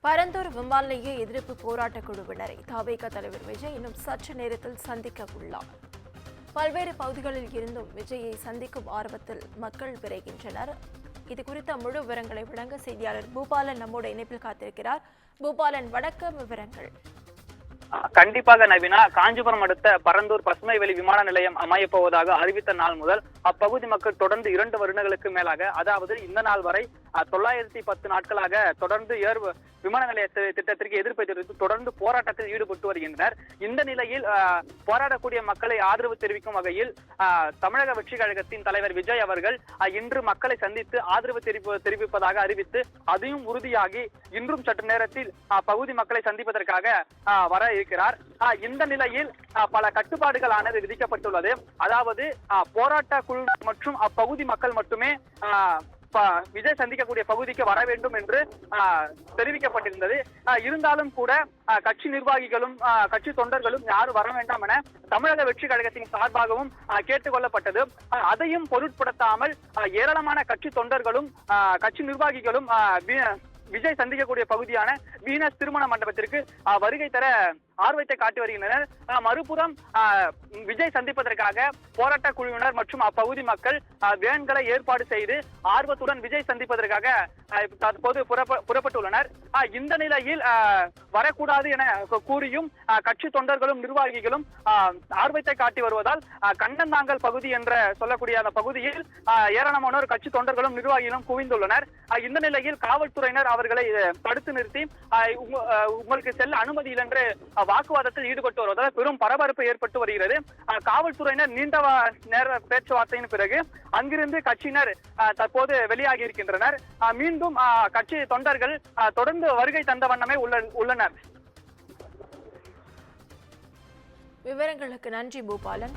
பரந்தூர் விமான நிலைய எதிர்ப்பு போராட்ட குழுவினரை தவேக தலைவர் விஜய் இன்னும் சற்று நேரத்தில் சந்திக்க உள்ளார். பல்வேறு பகுதிகளில் இருந்தும் விஜயை சந்திக்கும் ஆர்வத்தில் மக்கள் விரைகின்றனர். இதுகுறித்த முழு விவரங்களை வழங்க செய்தியாளர் பூபாலன் நம்மோட இணைப்பில் காத்திருக்கிறார். பூபாலன், வணக்கம். விவரங்கள். கண்டிப்பாக நவீனா, காஞ்சிபுரம் அடுத்த பரந்தூர் பசுமை வெளி விமான நிலையம் அமையப்போவதாக அறிவித்த நாள் முதல் அப்பகுதி மக்கள் தொடர்ந்து 2 வருடங்களுக்கு மேலாக, அதாவது இந்த நாள் வரை 910 நாட்களாக தொடர்ந்து விமான நிலைய திட்டத்திற்கு எதிர்ப்பை தெரிவித்து தொடர்ந்து போராட்டத்தில் ஈடுபட்டு வருகின்றனர். இந்த நிலையில் போராடக்கூடிய மக்களை ஆதரவு தெரிவிக்கும் வகையில் தமிழக வெற்றி கழகத்தின் தலைவர் விஜய் அவர்கள் இன்று மக்களை சந்தித்து ஆதரவு தெரிவிப்பதாக அறிவித்து அதையும் உறுதியாகி இன்றும் சற்று நேரத்தில் பகுதி மக்களை சந்திப்பதற்காக வர இருக்கிறார். இந்த நிலையில் பல கட்டுப்பாடுகளானது விதிக்கப்பட்டுள்ளது. அதாவது போராட்ட குழு மற்றும் அப்பகுதி மக்கள் மட்டுமே விஜய் சந்திக்கக்கூடிய பகுதிக்கு வர வேண்டும் என்று தெரிவிக்கப்பட்டிருந்தது. இருந்தாலும் கூட கட்சி நிர்வாகிகளும் கட்சி தொண்டர்களும் யாரும் வர வேண்டாம் என தமிழக வெற்றி கழகத்தின் சார்பாகவும் கேட்டுக் கொள்ளப்பட்டது. அதையும் பொருட்படுத்தாமல் ஏராளமான கட்சி தொண்டர்களும் கட்சி நிர்வாகிகளும் விஜய் சந்திக்கக்கூடிய பகுதியான வீனஸ் திருமண மண்டபத்திற்கு வருகை தர ஆர்வத்தை காட்டி வருகின்றனர். மறுபுறம் விஜய் சந்திப்பதற்காக போராட்ட குழுவினர் மற்றும் அப்பகுதி மக்கள் வேன்களை ஏற்பாடு செய்து ஆர்வத்துடன் விஜய் சந்திப்பதற்காக தற்போது புறப்பட்டுள்ளனர். இந்த நிலையில் வரக்கூடாது என கூறியும் கட்சி தொண்டர்களும் நிர்வாகிகளும் ஆர்வத்தை காட்டி வருவதால் கண்ணந்தாங்கல் பகுதி என்று சொல்லக்கூடிய அந்த பகுதியில் ஏராளமானோர் கட்சி தொண்டர்களும் நிர்வாகிகளும் குவிந்துள்ளனர். இந்த நிலையில் காவல்துறையினர் அவர்களை தடுத்து நிறுத்தி உங்களுக்கு செல்ல அனுமதி இல்லை என்று வாக்குவாதத்தில் ஈடுபட்டு வருவதால் பெரும் பரபரப்பு ஏற்பட்டு வருகிறது. காவல்துறையினர் நீண்ட நேர பேச்சுவார்த்தையின் பிறகு அங்கிருந்து கட்சியினர் தற்போது வெளியாகி இருக்கின்றனர். மீண்டும் கட்சி தொண்டர்கள் தொடர்ந்து வருகை தந்த வண்ணமே உள்ளனர். விவரங்களுக்கு நன்றி பூபாலன்.